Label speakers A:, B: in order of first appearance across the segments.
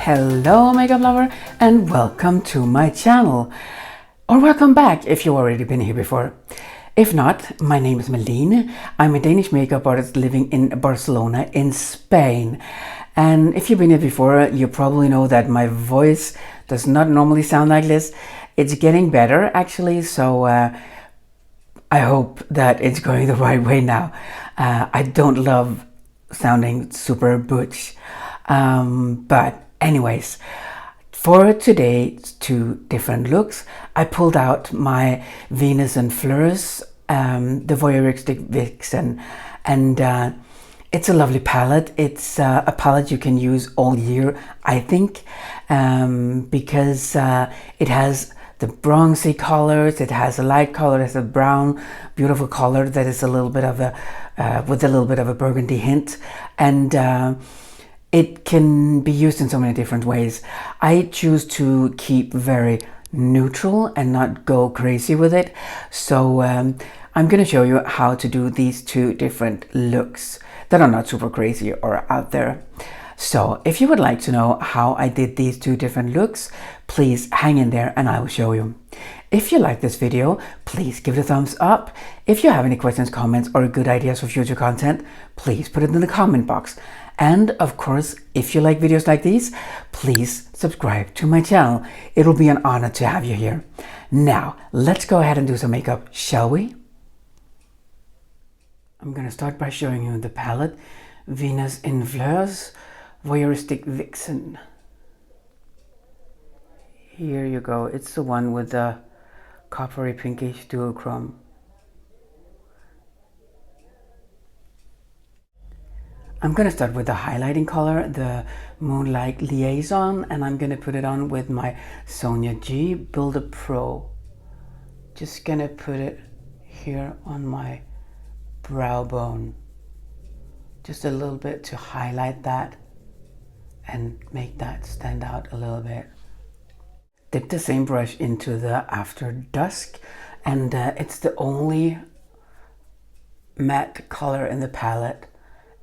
A: Hello makeup lover, and welcome to my channel, or welcome back if you've already been here before. If not, my name is Malene. I'm a Danish makeup artist living in Barcelona in Spain, and if you've been here before, you probably know that my voice does not normally sound like this. It's getting better actually, so I hope that it's going the right way now. I don't love sounding super butch, but anyways, for today's two different looks, I pulled out my Venus and Fleurs, the Voyeuristic Vixen, and it's a lovely palette. It's a palette you can use all year, I think, because it has the bronzy colors, it has a light color, it has a brown, beautiful color that is a little bit of a, with a little bit of a burgundy hint, and it can be used in so many different ways. I choose to keep very neutral and not go crazy with it, so I'm going to show you how to do these two different looks that are not super crazy or out there. So if you would like to know how I did these two different looks, please hang in there and I will show you. If you like this video, please give it a thumbs up. If you have any questions, comments, or good ideas for future content, please put it in the comment box. And of course, if you like videos like these, please subscribe to my channel. It will be an honor to have you here. Now, let's go ahead and do some makeup, shall we? I'm going to start by showing you the palette, Venus in Fleurs, Voyeuristic Vixen. Here you go. It's the one with the coppery pinkish duochrome. I'm going to start with the highlighting color, the Moonlight Liaison, and I'm going to put it on with my Sonia G Builder Pro. Just going to put it here on my brow bone. Just a little bit to highlight that and make that stand out a little bit. Dip the same brush into the After Dusk, and it's the only matte color in the palette.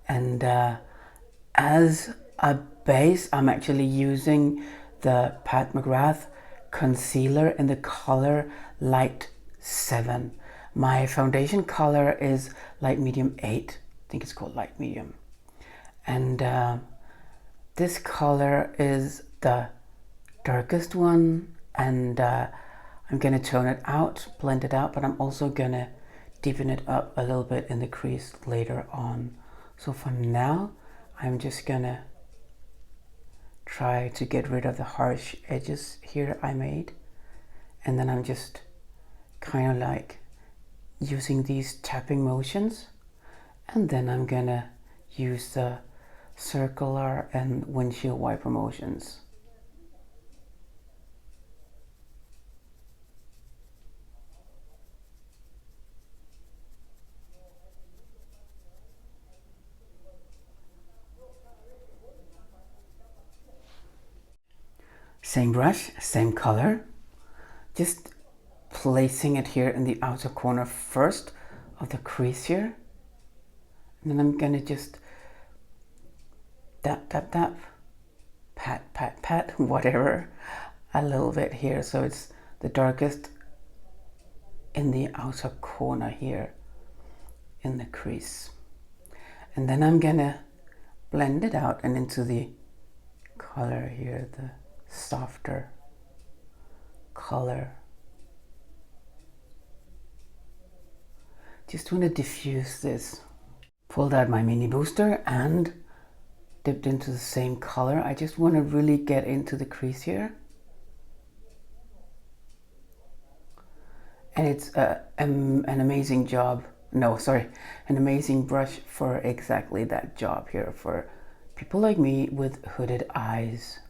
A: And as a base, I'm actually using the Pat McGrath concealer in the color Light 7. My foundation color is Light Medium 8. I think it's called Light Medium. And this color is the darkest one, and I'm going to tone it out, blend it out, but I'm also going to deepen it up a little bit in the crease later on. So for now, I'm just gonna try to get rid of the harsh edges here I made, and then I'm just kind of like using these tapping motions, and then I'm gonna use the circular and windshield wiper motions. Same brush, same color, just placing it here in the outer corner first of the crease here, and then I'm gonna just tap, tap, tap, pat, pat, pat, whatever, a little bit here, so it's the darkest in the outer corner here in the crease. And then I'm gonna blend it out and into the color here, the softer color. Just want to diffuse this. Pulled out my mini booster and dipped into the same color. I just want to really get into the crease here. And it's an amazing job. No, sorry, an amazing brush for exactly that job here for people like me with hooded eyes.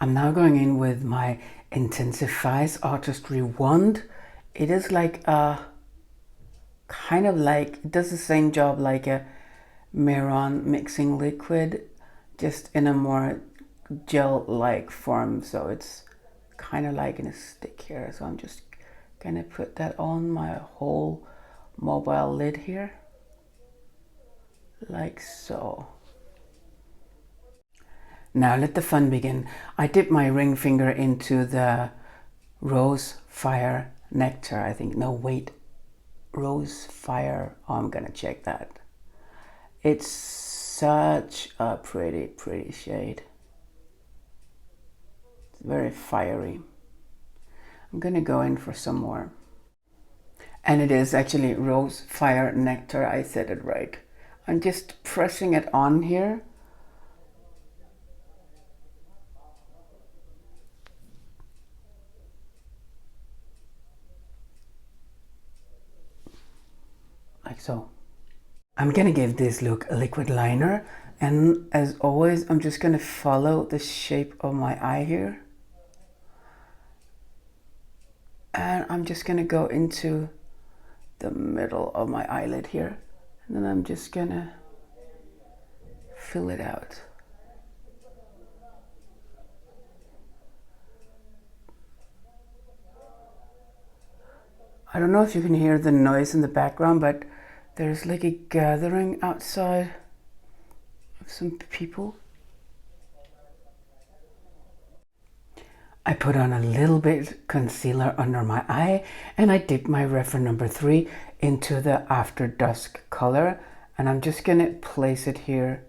A: I'm now going in with my Intensifies Artistry wand. It is like a kind of like, it does the same job like a Miron mixing liquid, just in a more gel-like form. So it's kind of like in a stick here. So I'm just gonna put that on my whole mobile lid here. like so. Now let the fun begin. I dip my ring finger into the Rose Fire Nectar, I think. No, wait. Rose Fire. Oh, I'm gonna check that. It's such a pretty shade. It's very fiery. I'm gonna go in for some more. And it is actually Rose Fire Nectar. I said it right. I'm just pressing it on here. Like so. I'm gonna give this look a liquid liner, and as always I'm just gonna follow the shape of my eye here, and I'm just gonna go into the middle of my eyelid here, and then I'm just gonna fill it out. I don't know if you can hear the noise in the background, but there's like a gathering outside of some people. I put on a little bit concealer under my eye, and I dip my reference number 3 into the After Dusk color, and I'm just gonna place it here,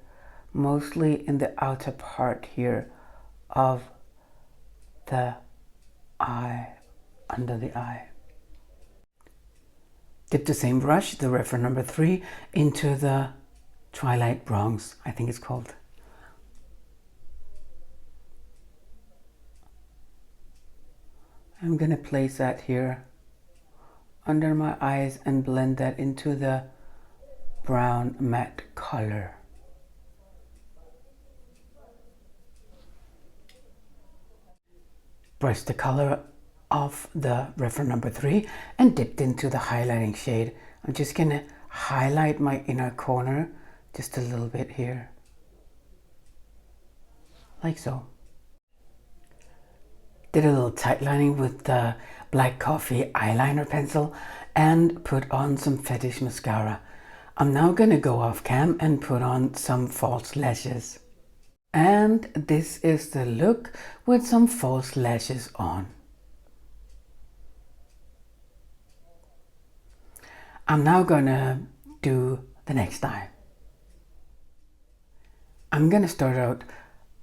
A: mostly in the outer part here of the eye, under the eye. Dip the same brush, the reference number 3, into the Twilight Bronze, I think it's called. I'm gonna place that here under my eyes and blend that into the brown matte color. Brush the color of the reference number 3 and dipped into the highlighting shade. I'm just gonna highlight my inner corner just a little bit here, like so. Did a little tight lining with the Black Coffee eyeliner pencil and put on some Fetish mascara. I'm now gonna go off cam and put on some false lashes. And this is the look with some false lashes on. I'm now gonna do the next eye. I'm gonna start out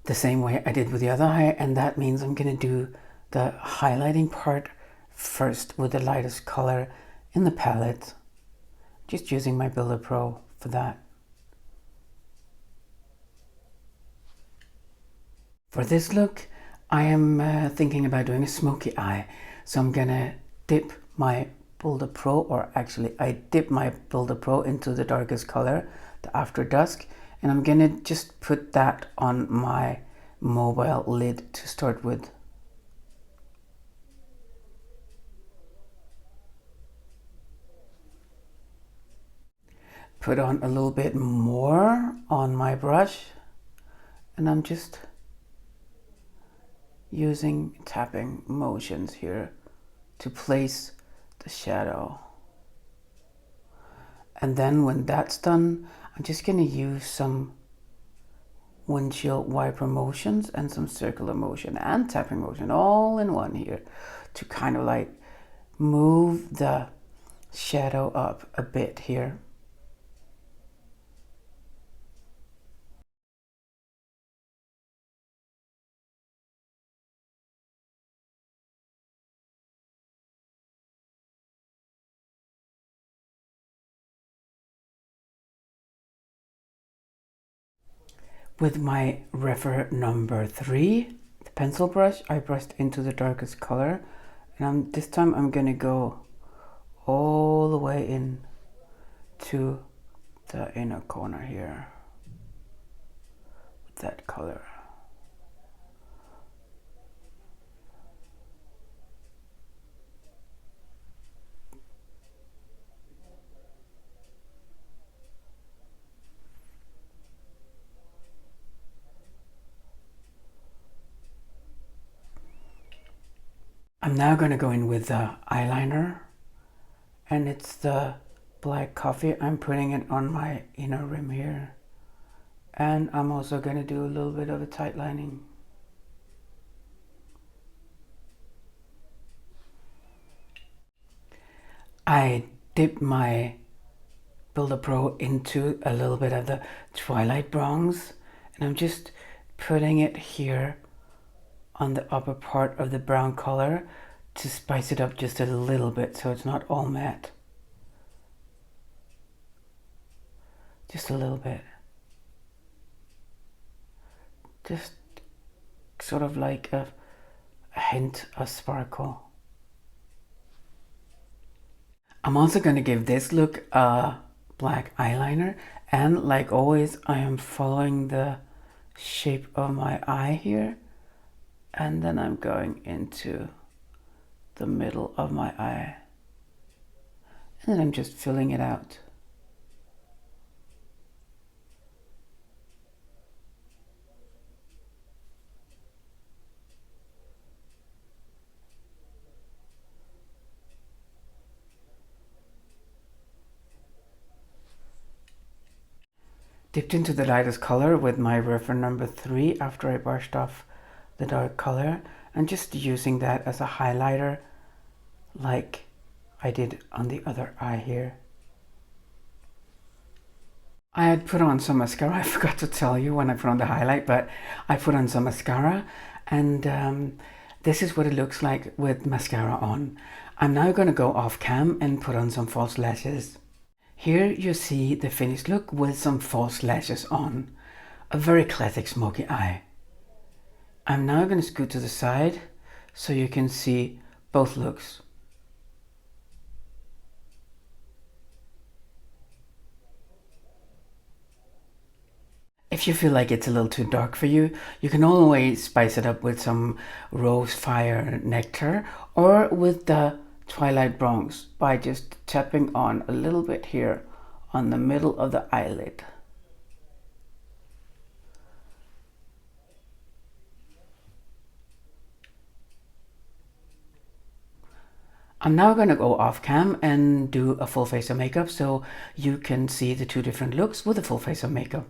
A: the same way I did with the other eye, and that means I'm gonna do the highlighting part first with the lightest color in the palette, just using my Builder Pro for that. For this look, I am thinking about doing a smoky eye, so I'm gonna dip my Builder Pro, or actually I dip my Builder Pro into the darkest color, the After Dusk, and I'm gonna just put that on my mobile lid to start with. Put on a little bit more on my brush, and I'm just using tapping motions here to place the shadow. And then when that's done, I'm just gonna use some windshield wiper motions and some circular motion and tapping motion all in one here to kind of like move the shadow up a bit here. With my reference number 3, the pencil brush, I brushed into the darkest color, and this time I'm gonna go all the way in to the inner corner here with that color. I'm now going to go in with the eyeliner, and it's the black coffee. I'm putting it on my inner rim here. And I'm also going to do a little bit of a tight lining. I dipped my Builder Pro into a little bit of the Twilight Bronze, and I'm just putting it here on the upper part of the brown color to spice it up just a little bit so it's not all matte. Just a little bit. Just sort of like a hint of sparkle. I'm also going to give this look a black eyeliner, and like always I am following the shape of my eye here, and then I'm going into the middle of my eye, and then I'm just filling it out. Dipped into the lightest color with my reference number 3 after I brushed off the dark color, and just using that as a highlighter like I did on the other eye here. I had put on some mascara. I forgot to tell you when I put on the highlight, but I put on some mascara, and this is what it looks like with mascara on. I'm now going to go off cam and put on some false lashes. Here you see the finished look with some false lashes on. A very classic smoky eye. I'm now going to scoot to the side so you can see both looks. If you feel like it's a little too dark for you, you can always spice it up with some Rose Fire Nectar or with the Twilight Bronze by just tapping on a little bit here on the middle of the eyelid. I'm now going to go off cam and do a full face of makeup so you can see the two different looks with a full face of makeup.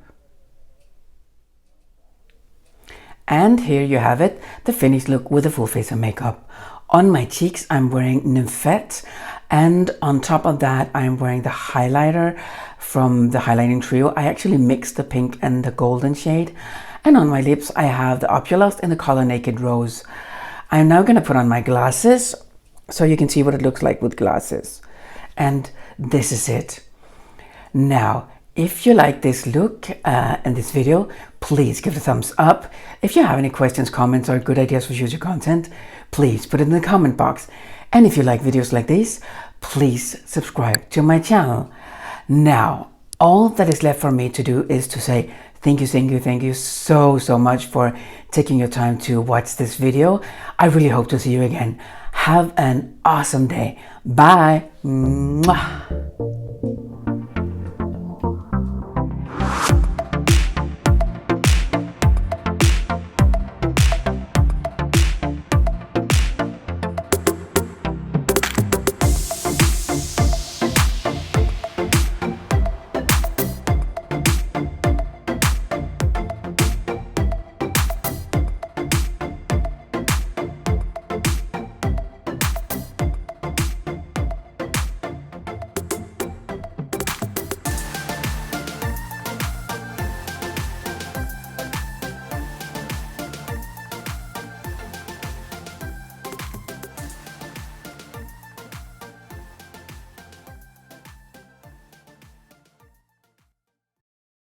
A: And here you have it, the finished look with a full face of makeup. On my cheeks I'm wearing Nymphette, and on top of that I'm wearing the highlighter from the highlighting trio. I actually mixed the pink and the golden shade. And on my lips I have the Opulust in the color Naked Rose. I'm now going to put on my glasses so you can see what it looks like with glasses. And this is it. Now, if you like this look and this video, please give it a thumbs up. If you have any questions, comments, or good ideas for future content, please put it in the comment box. And if you like videos like this, please subscribe to my channel. Now, all that is left for me to do is to say thank you so much for taking your time to watch this video. I really hope to see you again. Have an awesome day. Bye. Mwah.